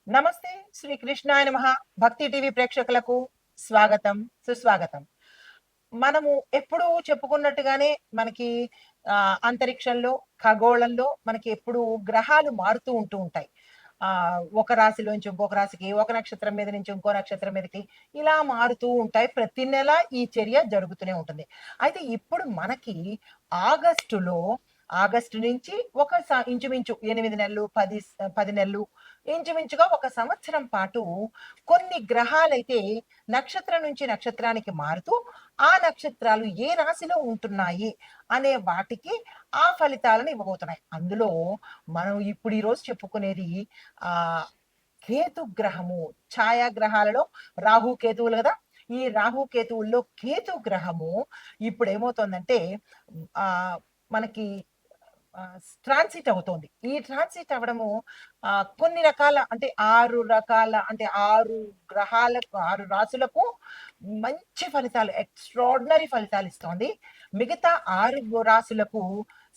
నమస్తే శ్రీ కృష్ణాయ నమః. భక్తి టీవీ ప్రేక్షకులకు స్వాగతం, సుస్వాగతం. మనము ఎప్పుడూ చెప్పుకున్నట్టుగానే మనకి అంతరిక్షంలో, ఖగోళంలో మనకి ఎప్పుడూ గ్రహాలు మారుతూ ఉంటాయి. ఒక రాశిలోంచి ఇంకొక రాశికి, ఒక నక్షత్రం మీద నుంచి ఇంకో నక్షత్రం మీదకి ఇలా మారుతూ ఉంటాయి. ప్రతి నెల ఈ చర్య జరుగుతూనే ఉంటుంది. అయితే ఇప్పుడు మనకి ఆగస్టులో ఆగస్టు నుంచి ఇంచుమించు 8 నెలలు, 10 నెలలు ఇంచుమించుగా ఒక సంవత్సరం పాటు కొన్ని గ్రహాలైతే నక్షత్రం నుంచి నక్షత్రానికి మారుతూ, ఆ నక్షత్రాలు ఏ రాశిలో ఉంటున్నాయి అనే వాటికి ఆ ఫలితాలను ఇవ్వబోతున్నాయి. అందులో మనం ఇప్పుడు ఈరోజు చెప్పుకునేది ఆహ్, కేతు గ్రహము. ఛాయాగ్రహాలలో రాహు, కేతువులు గదా! ఈ రాహు, కేతువుల్లో కేతు గ్రహము ఇప్పుడేమవుతోందంటే ఆహ్, మనకి ట్రాన్సిట్ అవుతోంది. ఈ ట్రాన్సిట్ అవ్వడము కొన్ని రకాల అంటే 6 రకాల అంటే 6 గ్రహాలకు 6 రాసులకు మంచి ఫలితాలు ఎక్స్‌ట్రార్డినరీ ఫలితాలిస్తోంది. మిగతా 6 రాసులకు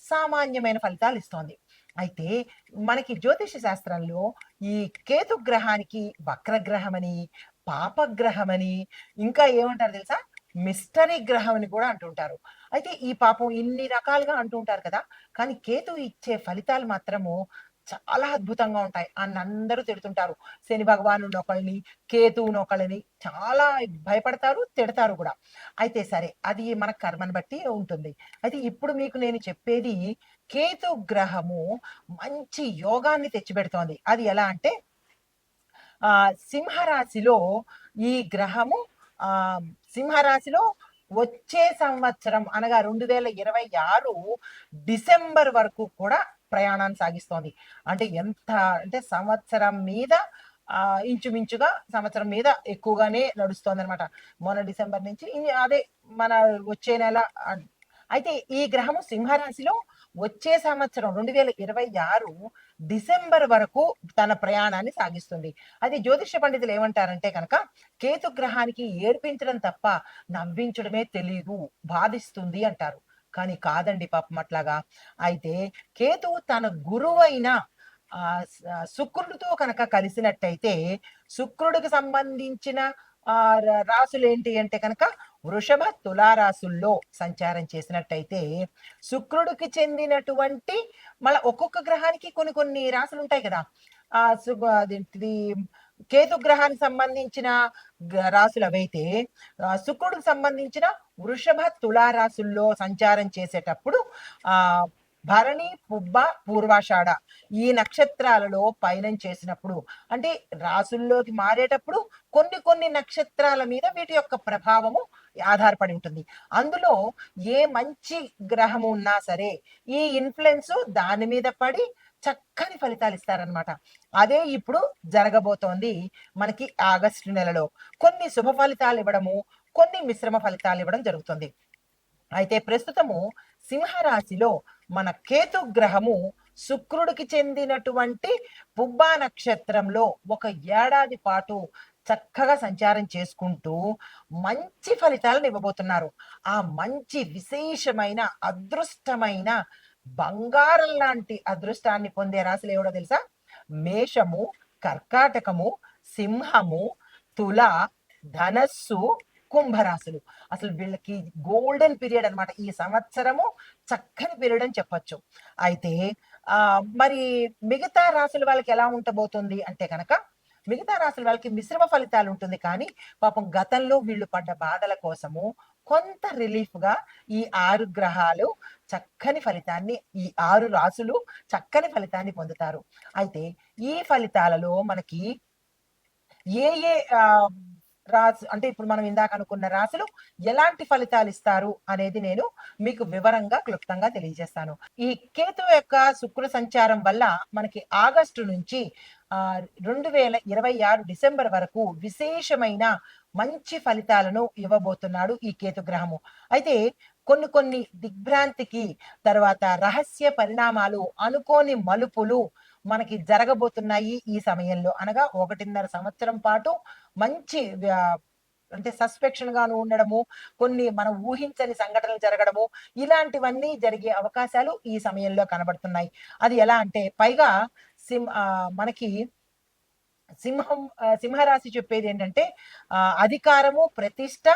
సామాన్యమైన ఫలితాలిస్తోంది. అయితే మనకి జ్యోతిష శాస్త్రంలో ఈ కేతు గ్రహానికి వక్రగ్రహమని, పాపగ్రహమని ఇంకా ఏమంటారో తెలుసా? మిస్టరీ గ్రహం అని కూడా అంటుంటారు. అయితే ఈ పాపం ఇన్ని రకాలుగా అంటుంటారు కదా! కానీ కేతువు ఇచ్చే ఫలితాలు మాత్రము చాలా అద్భుతంగా ఉంటాయి అని అందరూ తిడుతుంటారు. శని భగవానుడినొకళ్ళని, కేతువునొకళ్ళని చాలా భయపడతారు, తిడతారు గూడా. అయితే సరే అది మన కర్మను బట్టి ఉంటుంది. అయితే ఇప్పుడు మీకు నేను చెప్పేది కేతు గ్రహము మంచి యోగాన్ని తెచ్చిపెడుతోంది. అది ఎలా అంటే సింహరాశిలో ఈ గ్రహము ఆహ్, సింహరాశిలో వచ్చే సంవత్సరం అనగా 2026 డిసెంబర్ వరకు కూడా ప్రయాణాన్ని సాగిస్తోంది. అంటే ఎంత అంటే సంవత్సరం మీద ఇంచుమించుగా సంవత్సరం మీద ఎక్కువగానే నడుస్తోందనమాట. మొన్న డిసెంబర్ నుంచి అదే మన వచ్చే నెల అయితే ఈ గ్రహము సింహరాశిలో వచ్చే సంవత్సరం 2026 డిసెంబర్ వరకు తన ప్రయాణాన్ని సాగిస్తుంది. అది జ్యోతిష పండితులు ఏమంటారంటే కనుక కేతు గ్రహానికి ఏడ్పించడం తప్ప నవ్వించడమే తెలీదు, బాధిస్తుంది అంటారు. కానీ కాదండి పాపం అట్లాగా. అయితే కేతువు తన గురువైన శుక్రుడితో కనుక కలిసినట్టయితే శుక్రుడికి సంబంధించిన రాసులేంటి అంటే కనుక వృషభ, తులా రాసుల్లో సంచారం చేసినట్టయితే శుక్రుడికి చెందినటువంటి మళ్ళా ఒక్కొక్క గ్రహానికి కొన్ని కొన్ని రాసులుంటాయి కదా! అదేంటిది కేతు గ్రహానికి సంబంధించిన రాసులవైతే శుక్రుడికి సంబంధించిన వృషభ, తులా రాసుల్లో సంచారం చేసేటప్పుడు ఆహ్, భరణి, పుబ్బ, పూర్వాషాఢ ఈ నక్షత్రాలలో పయనం చేసినప్పుడు అంటే రాసుల్లోకి మారేటప్పుడు కొన్ని కొన్ని నక్షత్రాల మీద వీటి యొక్క ప్రభావము ఆధారపడి ఉంటుంది. అందులో ఏ మంచి గ్రహం ఉన్నా సరే, ఈ ఇన్‌ఫ్లూయెన్స్ దాని మీద పడి చక్కని ఫలితాలిస్తారనమాట. అదే ఇప్పుడు జరగబోతోంది మనకి ఆగస్టు నెలలో. కొన్ని శుభ ఫలితాలివ్వడము, కొన్ని మిశ్రమ ఫలితాలివ్వడం జరుగుతుంది. అయితే ప్రస్తుతము సింహరాశిలో మన కేతు గ్రహము శుక్రుడికి చెందినటువంటి పుబ్బా నక్షత్రంలో ఒక ఏడాది పాటు చక్కగా సంచారం చేసుకుంటూ మంచి ఫలితాలను ఇవ్వబోతున్నారు. ఆ మంచి విశేషమైన అదృష్టమైన బంగారం లాంటి అదృష్టాన్ని పొందే రాశులు ఏవడో తెలుసా? మేషము, కర్కాటకము, సింహము, తుల, ధనస్సు, కుంభరాశులు. అసలు వీళ్ళకి గోల్డెన్ పీరియడ్ అన్నమాట. ఈ సంవత్సరము చక్కని పీరియడ్ అని చెప్పొచ్చు. అయితే మరి మిగతా రాశుల వాళ్ళకి ఎలా ఉండబోతుంది అంటే గనక, మిగతా రాశుల వాళ్ళకి మిశ్రమ ఫలితాలు ఉంటుంది కానీ, పాపం గతంలో వీళ్ళు పడ్డ బాధల కోసము కొంత రిలీఫ్‌గా ఈ 6 గ్రహాలు చక్కని ఫలితాన్ని ఈ 6 రాసులు చక్కని ఫలితాన్ని పొందుతారు. అయితే ఈ ఫలితాలలో మనకి ఏ ఏ రాసు అంటే ఇప్పుడు మనం ఇందాక అనుకున్న రాసులు ఎలాంటి ఫలితాలిస్తారు అనేది నేను మీకు వివరంగా, క్లుప్తంగా తెలియజేస్తాను. ఈ కేతువు యొక్క శుక్ర సంచారం వల్ల మనకి ఆగస్టు నుంచి 2026 డిసెంబర్ వరకు విశేషమైన మంచి ఫలితాలను ఇవ్వబోతున్నాడు ఈ కేతు గ్రహము. అయితే కొన్ని కొన్ని దిగ్భ్రాంతికి తర్వాత రహస్య పరిణామాలు, అనుకోని మలుపులు మనకి జరగబోతున్నాయి ఈ సమయంలో. అనగా 1.5 సంవత్సరం పాటు మంచి అంటే సస్పెక్షన్ గాను ఉండడము, కొన్ని మనం ఊహించని సంఘటనలు జరగడము, ఇలాంటివన్నీ జరిగే అవకాశాలు ఈ సమయంలో కనబడుతున్నాయి. అది ఎలా అంటే పైగా మనకి సింహరాశి చెప్పేది ఏంటంటే అధికారము, ప్రతిష్ట,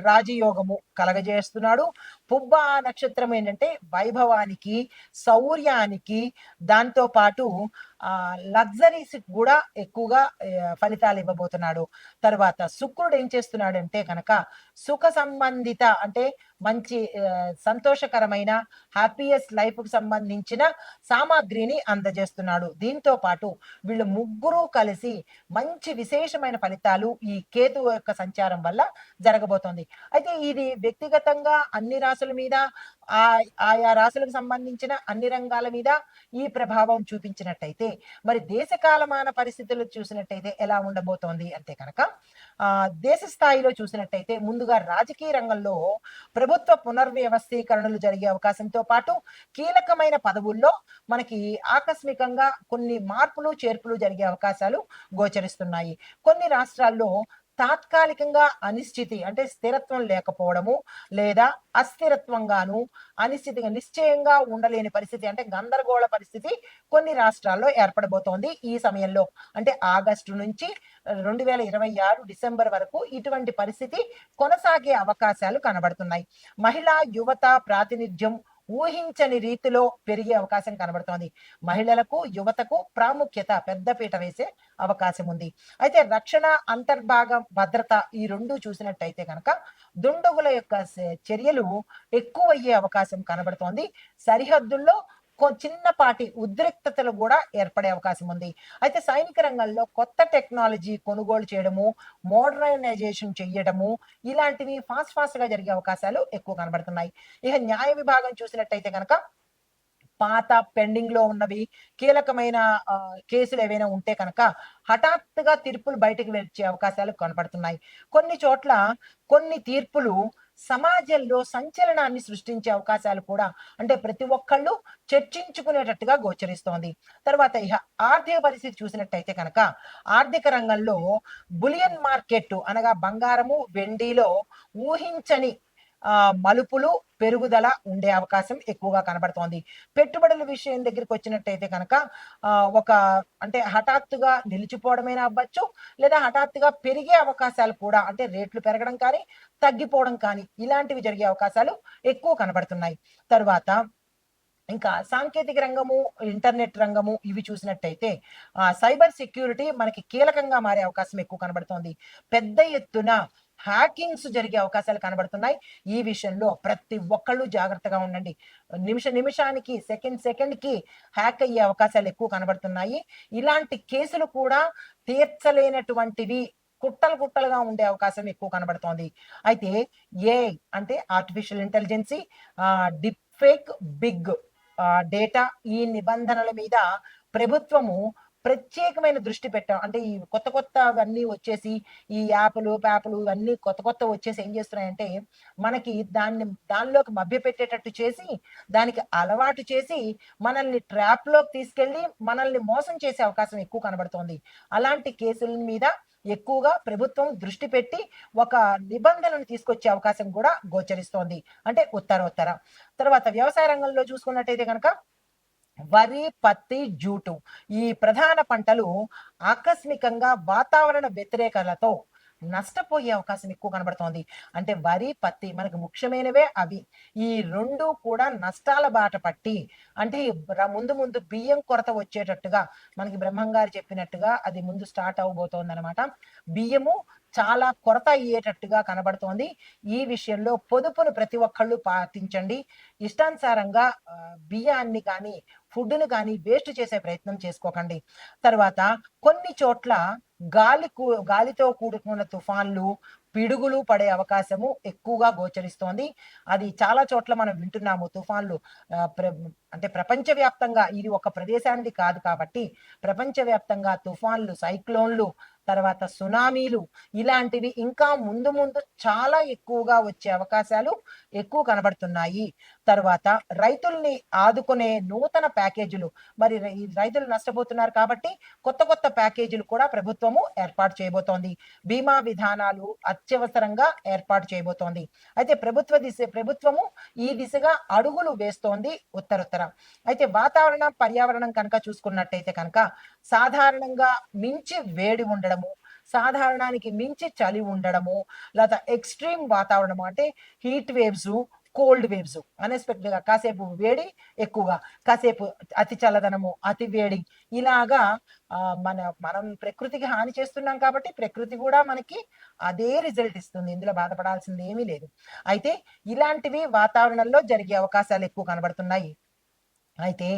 రాజయోగము కలగజేస్తున్నాడు. పుబ్బ నక్షత్రం ఏంటంటే వైభవానికి, శౌర్యానికి, దాంతో పాటు లగ్జరీస్ కూడా ఎక్కువగా ఫలితాలు ఇవ్వబోతున్నాడు. తర్వాత శుక్రుడు ఏం చేస్తున్నాడంటే కనుక సుఖ సంబంధిత అంటే మంచి సంతోషకరమైన హ్యాపీయెస్ట్ లైఫ్‌కి సంబంధించిన సామాగ్రిని అందజేస్తున్నాడు. దీంతో పాటు వీళ్ళు ముగ్గురు కలిసి మంచి విశేషమైన ఫలితాలు ఈ కేతువు యొక్క సంచారం వల్ల జరగబోతోంది. అయితే ఇది వ్యక్తిగతంగా అన్ని రాసుల మీద ఆయా రాసులకు సంబంధించిన అన్ని రంగాల మీద ఈ ప్రభావం చూపించినట్టయితే, మరి దేశ కాలమాన పరిస్థితులు చూసినట్టయితే ఎలా ఉండబోతోంది అంటే కనుక దేశ స్థాయిలో చూసినట్టయితే ముందుగా రాజకీయ రంగంలో ప్రభుత్వ పునర్వ్యవస్థీకరణలు జరిగే అవకాశంతో పాటు కీలకమైన పదవుల్లో మనకి ఆకస్మికంగా కొన్ని మార్పులు, చేర్పులు జరిగే అవకాశాలు గోచరిస్తున్నాయి. కొన్ని రాష్ట్రాల్లో తాత్కాలికంగా అనిశ్చితి అంటే స్థిరత్వం లేకపోవడము, లేదా అస్థిరత్వంగాను, అనిశ్చితిగా నిశ్చయంగా ఉండలేని పరిస్థితి అంటే గందరగోళ పరిస్థితి కొన్ని రాష్ట్రాల్లో ఏర్పడబోతోంది ఈ సమయంలో. అంటే ఆగస్టు నుంచి 2026 డిసెంబర్ వరకు ఇటువంటి పరిస్థితి కొనసాగే అవకాశాలు కనబడుతున్నాయి. మహిళా, యువత ప్రాతినిధ్యం ఊహించని రీతిలో పెరిగే అవకాశం కనబడుతోంది. మహిళలకు, యువతకు ప్రాముఖ్యత పెద్దపీట వేసే అవకాశం ఉంది. అయితే రక్షణ, అంతర్భాగం, భద్రత ఈ రెండు చూసినట్టయితే కనుక దుండగుల యొక్క చర్యలు ఎక్కువయ్యే అవకాశం కనబడుతోంది. సరిహద్దుల్లో చిన్నపాటి ఉద్రిక్తతలు కూడా ఏర్పడే అవకాశం ఉంది. అయితే సైనిక రంగంలో కొత్త టెక్నాలజీ కొనుగోలు చేయడము, మోడర్నైజేషన్ చెయ్యడము ఇలాంటివి ఫాస్ట్ గా జరిగే అవకాశాలు ఎక్కువ కనబడుతున్నాయి. ఇక న్యాయ విభాగం చూసినట్టయితే కనుక పాత పెండింగ్ లో ఉన్నవి కీలకమైన కేసులు ఏవైనా ఉంటే కనుక హఠాత్తుగా తీర్పులు బయటకు వచ్చే అవకాశాలు కనపడుతున్నాయి. కొన్ని చోట్ల కొన్ని తీర్పులు సమాజంలో సంచలనాన్ని సృష్టించే అవకాశాలు కూడా అంటే ప్రతి ఒక్కళ్ళు చర్చించుకునేటట్టుగా గోచరిస్తోంది. తర్వాత ఇక ఆర్థిక పరిస్థితి చూసినట్టయితే కనుక ఆర్థిక రంగంలో బులియన్ మార్కెట్ అనగా బంగారము, వెండిలో ఊహించని మలుపులు, పెరుగుదల ఉండే అవకాశం ఎక్కువగా కనబడుతోంది. పెట్టుబడుల విషయం దగ్గరికి వచ్చినట్టయితే కనుక ఒక అంటే హఠాత్తుగా నిలిచిపోవడమైనా అవ్వచ్చు, లేదా హఠాత్తుగా పెరిగే అవకాశాలు కూడా అంటే రేట్లు పెరగడం కానీ, తగ్గిపోవడం కానీ ఇలాంటివి జరిగే అవకాశాలు ఎక్కువ కనబడుతున్నాయి. తర్వాత ఇంకా సాంకేతిక రంగము, ఇంటర్నెట్ రంగము ఇవి చూసినట్టయితే సైబర్ సెక్యూరిటీ మనకి కీలకంగా మారే అవకాశం ఎక్కువ కనబడుతోంది. పెద్ద ఎత్తున హ్యాకింగ్స్ జరిగే అవకాశాలు కనబడుతున్నాయి. ఈ విషయంలో ప్రతి ఒక్కళ్ళు జాగ్రత్తగా ఉండండి. నిమిషానికి, సెకండ్‌కి హ్యాక్ అయ్యే అవకాశాలు ఎక్కువ కనబడుతున్నాయి. ఇలాంటి కేసులు కూడా తీర్చలేనటువంటివి కుట్టలుగా ఉండే అవకాశం ఎక్కువ కనబడుతోంది. అయితే ఏఐ అంటే artificial intelligence, deep fake, big data ఈ నిబంధనల మీద ప్రభుత్వము ప్రత్యేకమైన దృష్టి పెట్టాం. అంటే ఈ కొత్తవన్నీ వచ్చేసి ఈ యాపులు, ప్యాపులు ఇవన్నీ కొత్త వచ్చేసి ఏం చేస్తున్నాయంటే మనకి దానిలోకి మభ్యపెట్టేటట్టు చేసి, దానికి అలవాటు చేసి మనల్ని ట్రాప్‌లోకి తీసుకెళ్ళి మనల్ని మోసం చేసే అవకాశం ఎక్కువ కనబడుతోంది. అలాంటి కేసుల మీద ఎక్కువగా ప్రభుత్వం దృష్టి పెట్టి ఒక నిబంధనను తీసుకొచ్చే అవకాశం కూడా గోచరిస్తోంది. అంటే ఉత్తరోత్తర. తర్వాత వ్యవసాయ రంగంలో చూసుకున్నట్టయితే గనక వరి, పత్తి, జూటు ఈ ప్రధాన పంటలు ఆకస్మికంగా వాతావరణ వ్యతిరేకతలతో నష్టపోయే అవకాశం ఎక్కువ కనబడుతోంది. అంటే వరి, పత్తి మనకు ముఖ్యమైనవే అవి. ఈ 2 కూడా నష్టాల బాట పట్టి అంటే ముందు బియ్యం కొరత వచ్చేటట్టుగా మనకి బ్రహ్మంగారు చెప్పినట్టుగా అది ముందు స్టార్ట్ అవ్వబోతోందనమాట. బియ్యము చాలా కొరత అయ్యేటట్టుగా కనబడుతోంది. ఈ విషయంలో పొదుపును ప్రతి ఒక్కళ్ళు పాటించండి. ఇష్టానుసారంగా బియ్యాన్ని కానీ, ఫుడ్‌ని కానీ వేస్ట్ చేసే ప్రయత్నం చేసుకోకండి. తర్వాత కొన్ని చోట్ల గాలితో కూడుకున్న తుఫాన్లు, పిడుగులు పడే అవకాశము ఎక్కువగా గోచరిస్తోంది. అది చాలా చోట్ల మనం వింటున్నాము తుఫాన్లు. అంటే ప్రపంచవ్యాప్తంగా ఇది ఒక ప్రదేశానిది కాదు కాబట్టి ప్రపంచవ్యాప్తంగా తుఫాన్లు, సైక్లోన్లు, తర్వాత సునామీలు ఇలాంటివి ఇంకా ముందు చాలా ఎక్కువగా వచ్చే అవకాశాలు ఎక్కువ కనబడుతున్నాయి. తర్వాత రైతుల్ని ఆదుకునే నూతన ప్యాకేజీలు, మరి ఈ రైతులు నష్టపోతున్నారు కాబట్టి కొత్త కొత్త ప్యాకేజీలు కూడా ప్రభుత్వము ఏర్పాటు చేయబోతోంది. బీమా విధానాలు అత్యవసరంగా ఏర్పాటు చేయబోతోంది. అయితే ప్రభుత్వము ఈ దిశగా అడుగులు వేస్తోంది ఉత్తరోత్తర. అయితే వాతావరణం, పర్యావరణం కనుక చూసుకున్నట్టయితే కనుక సాధారణంగా మించి వేడి ఉండడము, సాధారణానికి మించి చలి ఉండడము, లేదా ఎక్స్‌ట్రీమ్ వాతావరణము అంటే హీట్ వేవ్స్, కోల్డ్ వేవ్స్ అన్‌ఎక్స్‌పెక్టెడ్‌గా కాసేపు వేడి ఎక్కువగా, కాసేపు అతి చల్లదనము, అతి వేడి ఇలాగా మనం ప్రకృతికి హాని చేస్తున్నాం కాబట్టి ప్రకృతి కూడా మనకి అదే రిజల్ట్ ఇస్తుంది. ఇందులో బాధపడాల్సింది ఏమీ లేదు. అయితే ఇలాంటివి వాతావరణంలో జరిగే అవకాశాలు ఎక్కువ కనబడుతున్నాయి. అయితే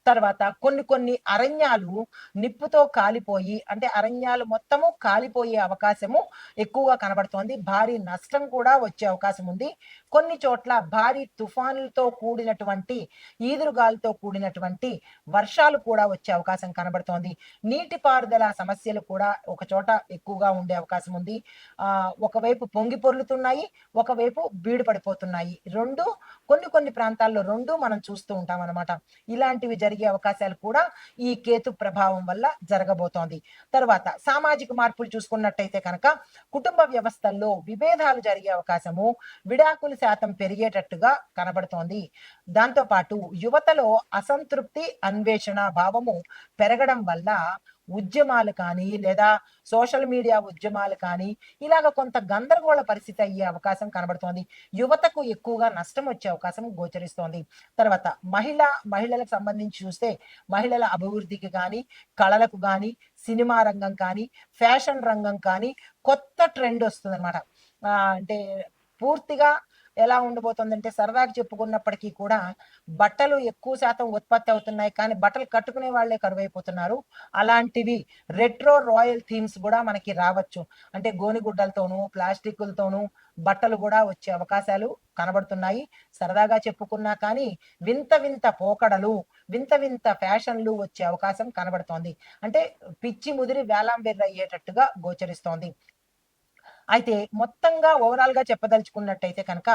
తర్వాత కొన్ని కొన్ని అరణ్యాలు నిప్పుతో కాలిపోయి అంటే అరణ్యాలు మొత్తము కాలిపోయే అవకాశము ఎక్కువగా కనబడుతోంది. భారీ నష్టం కూడా వచ్చే అవకాశం ఉంది. కొన్ని చోట్ల భారీ తుఫానులతో కూడినటువంటి, ఈదురుగాలితో కూడినటువంటి వర్షాలు కూడా వచ్చే అవకాశం కనబడుతోంది. నీటిపారుదల సమస్యలు కూడా ఒక చోట ఎక్కువగా ఉండే అవకాశం ఉంది. ఒకవైపు పొంగి పొర్లుతున్నాయి, ఒకవైపు బీడు పడిపోతున్నాయి. కొన్ని కొన్ని ప్రాంతాల్లో మనం చూస్తూ ఉంటామన్నమాట. ఇలాంటివి జరిగే అవకాశాలు కూడా ఈ కేతు ప్రభావం వల్ల జరగబోతోంది. తర్వాత సామాజిక మార్పులు చూసుకున్నట్టయితే కనుక కుటుంబ వ్యవస్థల్లో విభేదాలు జరిగే అవకాశము, విడాకుల శాతం పెరిగేటట్టుగా కనబడుతోంది. దాంతో పాటు యువతలో అసంతృప్తి, అన్వేషణ భావము పెరగడం వల్ల ఉద్యమాలు కానీ, లేదా సోషల్ మీడియా ఉద్యమాలు కానీ, ఇలాగ కొంత గందరగోళ పరిస్థితి అయ్యే అవకాశం కనబడుతోంది. యువతకు ఎక్కువగా నష్టం వచ్చే అవకాశం గోచరిస్తోంది. తర్వాత మహిళలకు సంబంధించి చూస్తే మహిళల అభివృద్ధికి కానీ, కళలకు కానీ, సినిమా రంగం కానీ, ఫ్యాషన్ రంగం కానీ కొత్త ట్రెండ్ వస్తుందన్నమాట. అంటే పూర్తిగా ఎలా ఉండబోతుందంటే సరదాగా చెప్పుకున్నప్పటికీ కూడా బట్టలు ఎక్కువ శాతం ఉత్పత్తి అవుతున్నాయి. కానీ బట్టలు కట్టుకునే వాళ్ళే కరువైపోతున్నారు. అలాంటివి రెట్రో రాయల్ థీమ్స్ కూడా మనకి రావచ్చు. అంటే గోనిగుడ్డలతోనూ, ప్లాస్టిక్కులతోనూ బట్టలు కూడా వచ్చే అవకాశాలు కనబడుతున్నాయి. సరదాగా చెప్పుకున్నా కానీ వింత వింత పోకడలు, వింత వింత ఫ్యాషన్లు వచ్చే అవకాశం కనబడుతోంది. అంటే పిచ్చి ముదిరి వేలం వెర్రయ్యేటట్టుగా గోచరిస్తోంది. అయితే మొత్తంగా ఓవరాల్‌గా చెప్పదలుచుకున్నట్టయితే కనుక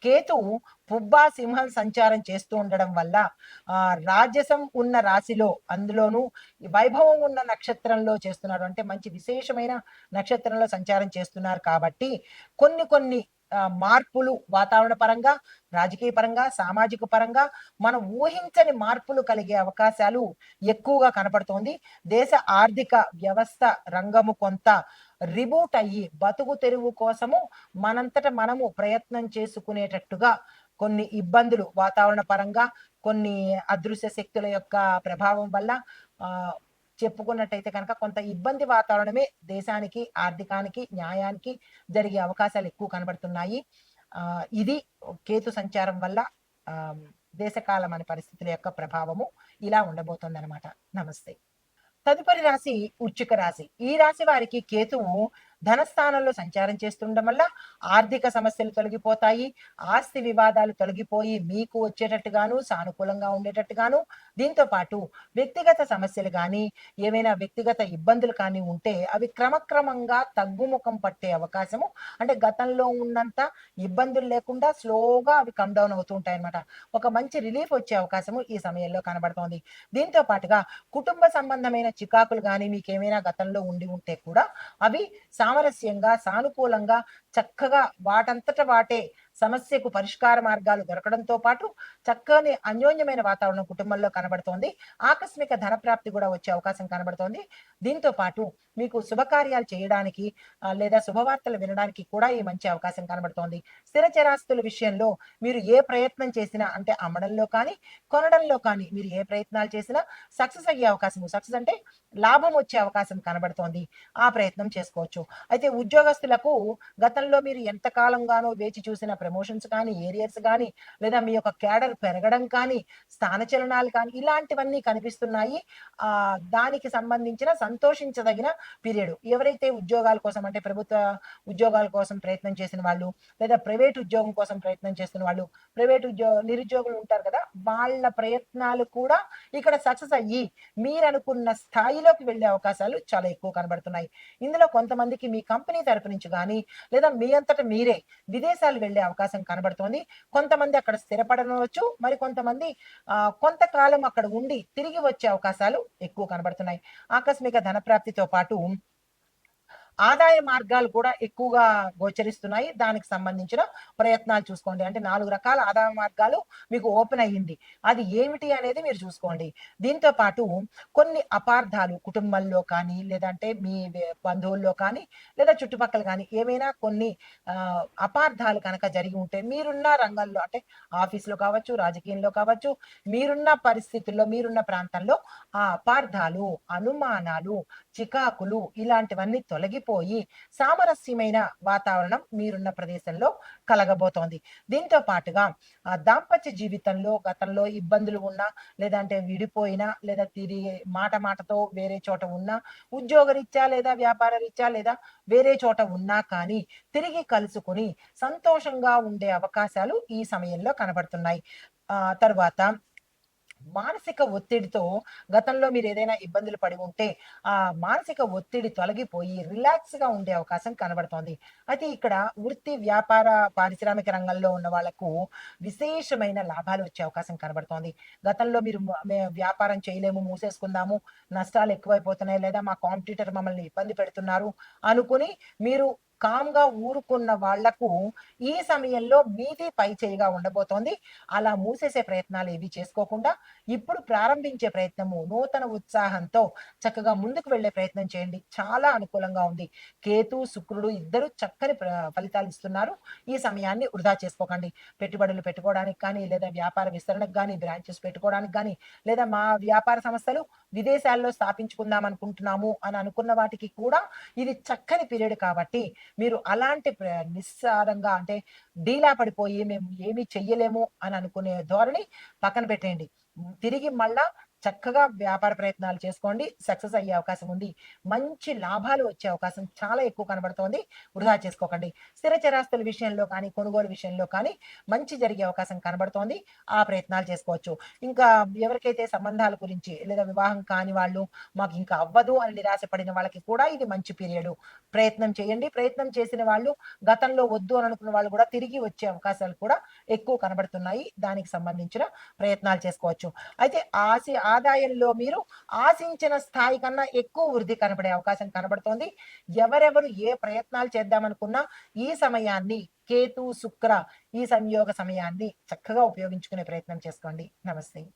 కేతువు పుబ్బ, సింహం సంచారం చేస్తూ ఉండడం వల్ల రాజసం ఉన్న రాశిలో అందులోనూ వైభవం ఉన్న నక్షత్రంలో చేస్తున్నారు. అంటే మంచి విశేషమైన నక్షత్రంలో సంచారం చేస్తున్నారు కాబట్టి కొన్ని కొన్ని మార్పులు వాతావరణ పరంగా, రాజకీయ పరంగా, సామాజిక పరంగా మనం ఊహించని మార్పులు కలిగే అవకాశాలు ఎక్కువగా కనపడుతోంది. దేశ ఆర్థిక వ్యవస్థ రంగము కొంత రిబూట్ అయ్యి బతుకు తెరువు కోసము మనంతట మనము ప్రయత్నం చేసుకునేటట్టుగా కొన్ని ఇబ్బందులు వాతావరణ పరంగా, కొన్ని అదృశ్య శక్తుల యొక్క ప్రభావం వల్ల చెప్పుకున్నట్టయితే కనుక కొంత ఇబ్బంది వాతావరణమే దేశానికి, ఆర్థికానికి, న్యాయానికి జరిగే అవకాశాలు ఎక్కువ కనబడుతున్నాయి. ఇది కేతు సంచారం వల్ల దేశకాల మన పరిస్థితుల యొక్క ప్రభావము ఇలా ఉండబోతోందనమాట. నమస్తే. తదుపరి రాశి వృశ్చిక రాశి. ఈ రాశి వారికి కేతువు ధనస్థానంలో సంచారం చేస్తుండడం వల్ల ఆర్థిక సమస్యలు తొలగిపోతాయి. ఆస్తి వివాదాలు తొలగిపోయి మీకు వచ్చేటట్టుగాను, సానుకూలంగా ఉండేటట్టుగాను, దీంతో పాటు వ్యక్తిగత సమస్యలు గానీ, ఏవైనా వ్యక్తిగత ఇబ్బందులు కానీ ఉంటే అవి క్రమక్రమంగా తగ్గుముఖం పట్టే అవకాశము, అంటే గతంలో ఉన్నంత ఇబ్బందులు లేకుండా స్లోగా అవి కమ్ డౌన్ అవుతూ ఉంటాయన్నమాట. ఒక మంచి రిలీఫ్ వచ్చే అవకాశము ఈ సమయంలో కనబడుతోంది. దీంతో పాటుగా కుటుంబ సంబంధమైన చికాకులు గానీ మీకేమైనా గతంలో ఉండి ఉంటే కూడా అవి సామరస్యంగా, సానుకూలంగా, చక్కగా వాటంతట వాటే సమస్యకు పరిష్కార మార్గాలు దొరకడంతో పాటు చక్కని అన్యోన్యమైన వాతావరణం కుటుంబంలో కనబడుతోంది. ఆకస్మిక ధనప్రాప్తి కూడా వచ్చే అవకాశం కనబడుతోంది. దీంతో పాటు మీకు శుభకార్యాలు చేయడానికి లేదా శుభవార్తలు వినడానికి కూడా ఈ మంచి అవకాశం కనబడుతోంది. స్థిర చరాస్తుల విషయంలో మీరు ఏ ప్రయత్నం చేసినా, అంటే అమ్మడంలో కానీ, కొనడంలో కానీ మీరు ఏ ప్రయత్నాలు చేసినా సక్సెస్ అయ్యే అవకాశం, సక్సెస్ అంటే లాభం వచ్చే అవకాశం కనబడుతోంది. ఆ ప్రయత్నం చేసుకోవచ్చు. అయితే ఉద్యోగస్తులకు గతంలో మీరు ఎంత కాలంగానో వేచి చూసిన ప్రమోషన్స్ కానీ, ఏరియర్స్ కానీ, లేదా మీ యొక్క క్యాడర్ పెరగడం కానీ, స్థానచలనాలు కానీ ఇలాంటివన్నీ కనిపిస్తున్నాయి. దానికి సంబంధించిన సంతోషించదగిన పీరియడ్. ఎవరైతే ఉద్యోగాల కోసం, అంటే ప్రభుత్వ ఉద్యోగాల కోసం ప్రయత్నం చేసిన వాళ్ళు, లేదా ప్రైవేట్ ఉద్యోగం కోసం ప్రయత్నం చేస్తున్న వాళ్ళు, నిరుద్యోగులు ఉంటారు కదా, వాళ్ళ ప్రయత్నాలు కూడా ఇక్కడ సక్సెస్ అయ్యి మీరనుకున్న స్థాయిలోకి వెళ్ళే అవకాశాలు చాలా ఎక్కువ కనబడుతున్నాయి. ఇందులో కొంతమందికి మీ కంపెనీ తరపు నుంచి కానీ, లేదా మీ అంతట మీరే విదేశాలు వెళ్ళే అవకాశం కనబడుతోంది. కొంతమంది అక్కడ స్థిరపడనవచ్చు. మరి కొంతమంది కొంతకాలం అక్కడ ఉండి తిరిగి వచ్చే అవకాశాలు ఎక్కువ కనబడుతున్నాయి. ఆకస్మిక ధన ప్రాప్తితో పాటు ఆదాయ మార్గాలు కూడా ఎక్కువగా గోచరిస్తున్నాయి. దానికి సంబంధించిన ప్రయత్నాలు చూసుకోండి. అంటే 4 రకాల ఆదాయ మార్గాలు మీకు ఓపెన్ అయ్యింది. అది ఏమిటి అనేది మీరు చూసుకోండి. దీంతో పాటు కొన్ని అపార్థాలు కుటుంబంలో కానీ, లేదంటే మీ బంధువుల్లో కానీ, లేదా చుట్టుపక్కల గానీ ఏమైనా కొన్ని అపార్థాలు కనుక జరిగి ఉంటే మీరున్న రంగంలో అంటే ఆఫీస్‌లో కావచ్చు, రాజకీయంలో కావచ్చు, మీరున్న పరిస్థితుల్లో, మీరున్న ప్రాంతంలో ఆ అపార్థాలు, అనుమానాలు, చికాకులు ఇలాంటివన్నీ తొలగిపోయి సామరస్యమైన వాతావరణం మీరున్న ప్రదేశంలో కలగబోతోంది. దీంతో పాటుగా దాంపత్య జీవితంలో గతంలో ఇబ్బందులు ఉన్నా, లేదంటే విడిపోయినా, లేదా తిరిగి మాటతో వేరే చోట ఉన్నా, ఉద్యోగరీత్యా లేదా వ్యాపార రీత్యా లేదా వేరే చోట ఉన్నా కానీ తిరిగి కలుసుకొని సంతోషంగా ఉండే అవకాశాలు ఈ సమయంలో కనబడుతున్నాయి. తరువాత మానసిక ఒత్తిడితో గతంలో మీరేదైనా ఇబ్బందులు పడి ఉంటే, ఆ మానసిక ఒత్తిడి తొలగిపోయి రిలాక్స్‌గా ఉండే అవకాశం కనబడుతోంది. అయితే ఇక్కడ వృత్తి, వ్యాపార, పారిశ్రామిక రంగంలో ఉన్న వాళ్ళకు విశేషమైన లాభాలు వచ్చే అవకాశం కనబడుతోంది. గతంలో మీరు వ్యాపారం చేయలేము, మూసేసుకుందాము, నష్టాలు ఎక్కువైపోతున్నాయి, లేదా మా కాంపిటీటర్ మమ్మల్ని ఇబ్బంది పెడుతున్నారు అనుకుని మీరు కామ్‌గా ఊరుకున్న వాళ్లకు ఈ సమయంలో మీది పై చేయిగా ఉండబోతోంది. అలా మూసేసే ప్రయత్నాలేవి చేసుకోకుండా ఇప్పుడు ప్రారంభించే ప్రయత్నము నూతన ఉత్సాహంతో చక్కగా ముందుకు వెళ్ళే ప్రయత్నం చేయండి. చాలా అనుకూలంగా ఉంది. కేతు, శుక్రుడు ఇద్దరు చక్కని ఫలితాలు ఇస్తున్నారు. ఈ సమయాన్ని వృధా చేసుకోకండి. పెట్టుబడులు పెట్టుకోవడానికి కానీ, లేదా వ్యాపార విస్తరణకు గానీ, బ్రాంచెస్ పెట్టుకోవడానికి గానీ, లేదా మా వ్యాపార సంస్థలు విదేశాల్లో స్థాపించుకుందాం అనుకుంటున్నాము అని అనుకున్న వాటికి కూడా ఇది చక్కని పీరియడ్ కాబట్టి మీరు అలాంటి నిస్సారంగా అంటే డీలా పడిపోయి మేము ఏమీ చెయ్యలేము అని అనుకునే ధోరణి పక్కన పెట్టేయండి. తిరిగి మళ్ళా చక్కగా వ్యాపార ప్రయత్నాలు చేసుకోండి. సక్సెస్ అయ్యే అవకాశం ఉంది. మంచి లాభాలు వచ్చే అవకాశం చాలా ఎక్కువ కనబడుతోంది. వృధా చేసుకోకండి. స్థిర చరాస్తుల విషయంలో కానీ, కొనుగోలు విషయంలో కానీ మంచి జరిగే అవకాశం కనబడుతోంది. ఆ ప్రయత్నాలు చేసుకోవచ్చు. ఇంకా ఎవరికైతే సంబంధాల గురించి లేదా వివాహం కాని వాళ్ళు, మాకు ఇంకా అవ్వదు అని నిరాశపడిన వాళ్ళకి కూడా ఇది మంచి పీరియడు. ప్రయత్నం చేయండి. ప్రయత్నం చేసిన వాళ్ళు గతంలో వద్దు అని అనుకున్న వాళ్ళు కూడా తిరిగి వచ్చే అవకాశాలు కూడా ఎక్కువ కనబడుతున్నాయి. దానికి సంబంధించిన ప్రయత్నాలు చేసుకోవచ్చు. అయితే ఆదాయంలో మీరు ఆశించిన స్థాయి కన్నా ఎక్కువ వృద్ధి కనబడే అవకాశం కనబడుతోంది. ఎవరెవరు ఏ ప్రయత్నాలు చేద్దామనుకున్నా ఈ సమయాన్ని కేతు, శుక్ర ఈ సంయోగ సమయాన్ని చక్కగా ఉపయోగించుకునే ప్రయత్నం చేసుకోండి. నమస్తే.